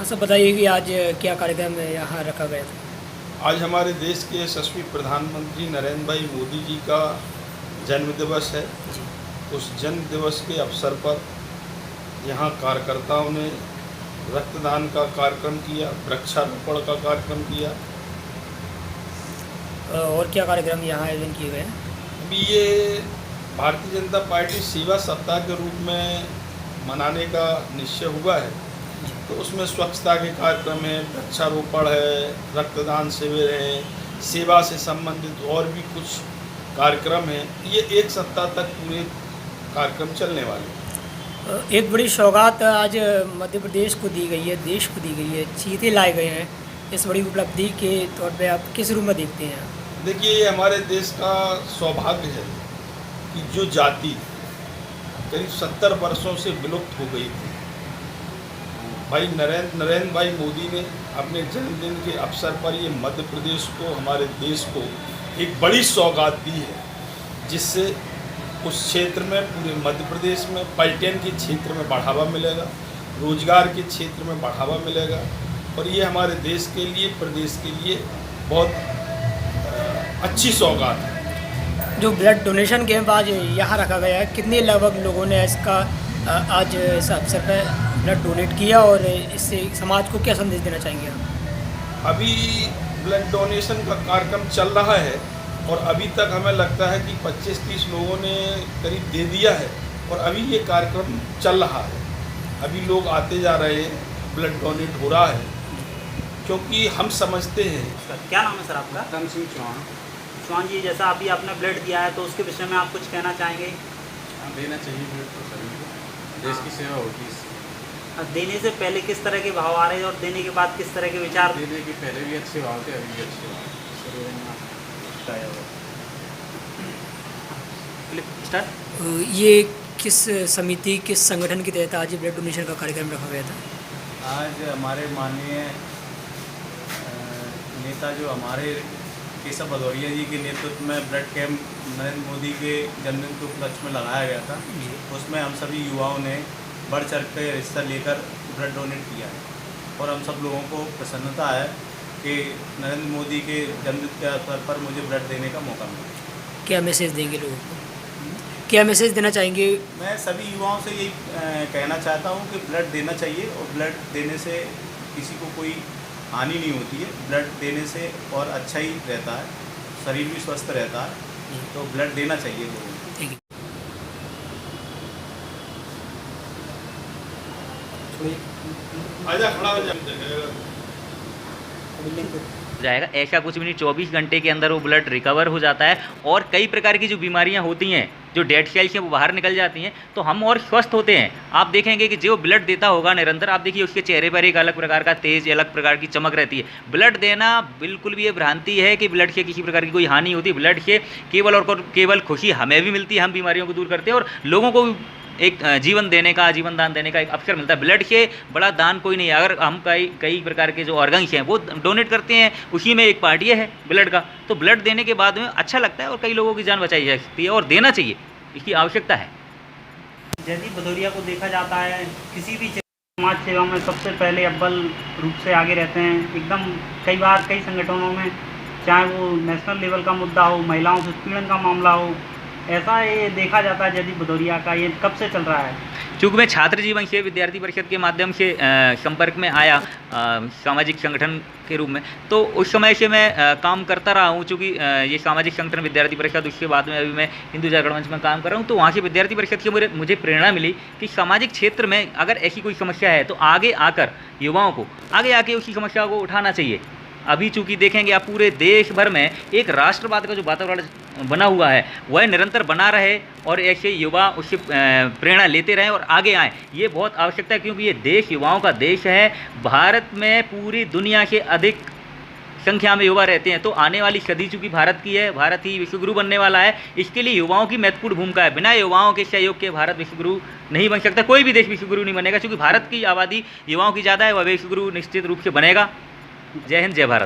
अच्छा बताइए कि आज क्या कार्यक्रम यहाँ रखा गया था। आज हमारे देश के यशस्वी प्रधानमंत्री नरेंद्र भाई मोदी जी का जन्म दिवस है। जी। उस जन्म दिवस के अवसर पर यहाँ कार्यकर्ताओं ने रक्तदान का कार्यक्रम किया, वृक्षारोपण का कार्यक्रम किया। और क्या कार्यक्रम यहाँ आयोजन किए गए हैं। अभी ये भारतीय जनता पार्टी सेवा सप्ताह के रूप में मनाने का निश्चय हुआ है, तो उसमें स्वच्छता के कार्यक्रम है, वृक्षारोपण है, रक्तदान शिविर है, सेवा से संबंधित और भी कुछ कार्यक्रम हैं। ये एक सप्ताह तक पूरे कार्यक्रम चलने वाले हैं। एक बड़ी सौगात आज मध्य प्रदेश को दी गई है, देश को दी गई है, चीते लाए गए हैं। इस बड़ी उपलब्धि के तौर पे आप किस रूप में देखते हैं। देखिए, ये हमारे देश का सौभाग्य है कि जो जाति करीब 70 वर्षों से विलुप्त हो गई थी, भाई नरेंद्र भाई मोदी ने अपने जन्मदिन के अवसर पर ये मध्य प्रदेश को, हमारे देश को एक बड़ी सौगात दी है, जिससे उस क्षेत्र में, पूरे मध्य प्रदेश में पर्यटन के क्षेत्र में बढ़ावा मिलेगा, रोजगार के क्षेत्र में बढ़ावा मिलेगा। और ये हमारे देश के लिए, प्रदेश के लिए बहुत अच्छी सौगात है। जो ब्लड डोनेशन कैंप आज यहाँ रखा गया है, कितने लगभग लोगों ने इसका आज इस अवसर पर ब्लड डोनेट किया और इससे समाज को क्या संदेश देना चाहेंगे आप। अभी ब्लड डोनेशन का कार्यक्रम चल रहा है और अभी तक हमें लगता है कि 25-30 लोगों ने करीब दे दिया है और अभी ये कार्यक्रम चल रहा है। अभी लोग आते जा रहे हैं, ब्लड डोनेट हो रहा है, क्योंकि हम समझते हैं। क्या नाम है सर आपका। धन सिंह चौहान। चौहान जी, जैसा अभी आपने ब्लड दिया है तो उसके विषय में आप कुछ कहना चाहेंगे। देना चाहिए ब्लड तो सभी को, देश की सेवा होती है इससे। देने से पहले किस तरह के भाव आ रहे हैं और देने के बाद किस तरह के विचार। देने के पहले भी अच्छे भाव थे, अभी भी अच्छे भाव। ये किस समिति, किस संगठन के तहत आज ब्लड डोनेशन का कार्यक्रम रखा गया था। आज हमारे माननीय नेता जो हमारे केशव भदौरिया जी के नेतृत्व में ब्लड कैंप नरेंद्र मोदी के जन्मदिन के उपलक्ष्य में लगाया गया था। उसमें हम सभी युवाओं ने बढ़ चढ़ कर हिस्सा लेकर ब्लड डोनेट किया है और हम सब लोगों को प्रसन्नता है कि नरेंद्र मोदी के जन्मदिन के अवसर पर मुझे ब्लड देने का मौका मिला। क्या मैसेज देंगे लोगों को, क्या मैसेज देना चाहेंगे। मैं सभी युवाओं से यही कहना चाहता हूँ कि ब्लड देना चाहिए और ब्लड देने से किसी को कोई हानि नहीं होती है। ब्लड देने से और अच्छा ही रहता है, शरीर भी स्वस्थ रहता है, तो ब्लड देना चाहिए लोगों को। ठीक है। आजा खड़ा हो जाएगा। ऐसा कुछ भी नहीं, 24 घंटे के अंदर वो ब्लड रिकवर हो जाता है और कई प्रकार की जो बीमारियां होती हैं, जो डेड सेल्स हैं, वो बाहर निकल जाती हैं, तो हम और स्वस्थ होते हैं। आप देखेंगे कि जो ब्लड देता होगा निरंतर, आप देखिए उसके चेहरे पर एक अलग प्रकार का तेज, अलग प्रकार की चमक रहती है। ब्लड देना बिल्कुल भी ये भ्रांति है कि ब्लड से किसी प्रकार की कोई हानि होती है। ब्लड से केवल और केवल खुशी हमें भी मिलती है, हम बीमारियों को दूर करते हैं और लोगों को एक जीवन देने का, जीवन दान देने का एक अवसर मिलता है। ब्लड से बड़ा दान कोई नहीं है। अगर हम कई प्रकार के जो ऑर्गन्स हैं वो डोनेट करते हैं, उसी में एक पार्ट ये है ब्लड का, तो ब्लड देने के बाद में अच्छा लगता है और कई लोगों की जान बचाई जा सकती है और देना चाहिए, इसकी आवश्यकता है। जयदीप भदौरिया को देखा जाता है किसी भी समाज सेवा में सबसे पहले अव्वल रूप से आगे रहते हैं एकदम। कई बार कई संगठनों में, चाहे वो नेशनल लेवल का मुद्दा हो, महिलाओं से उत्पीड़न का मामला हो, ऐसा ये देखा जाता है जयदीप भदौरिया का। ये कब से चल रहा है। चूँकि मैं छात्र जीवन से विद्यार्थी परिषद के माध्यम से संपर्क में आया सामाजिक संगठन के रूप में, तो उस समय से मैं काम करता रहा हूँ। चूँकि ये सामाजिक संगठन विद्यार्थी परिषद, उसके बाद में अभी मैं हिंदू जागरण मंच में काम कर रहा हूँ, तो वहाँ से विद्यार्थी परिषद से मुझे प्रेरणा मिली कि सामाजिक क्षेत्र में अगर ऐसी कोई समस्या है तो आगे आकर युवाओं को आगे आके उसी समस्या को उठाना चाहिए। अभी चूँकि देखेंगे आप पूरे देश भर में एक राष्ट्रवाद का जो वातावरण बना हुआ है वह निरंतर बना रहे और ऐसे युवा उससे प्रेरणा लेते रहें और आगे आएँ, ये बहुत आवश्यकता है। क्योंकि ये देश युवाओं का देश है। भारत में पूरी दुनिया से अधिक संख्या में युवा रहते हैं, तो आने वाली सदी चूँकि भारत की है, भारत ही विश्वगुरु बनने वाला है, इसके लिए युवाओं की महत्वपूर्ण भूमिका है। बिना युवाओं के सहयोग के भारत विश्वगुरु नहीं बन सकता, कोई भी देश विश्वगुरु नहीं बनेगा। क्योंकि भारत की आबादी युवाओं की ज़्यादा है, वह विश्वगुरु निश्चित रूप से बनेगा। जय हिंद, जय भारत।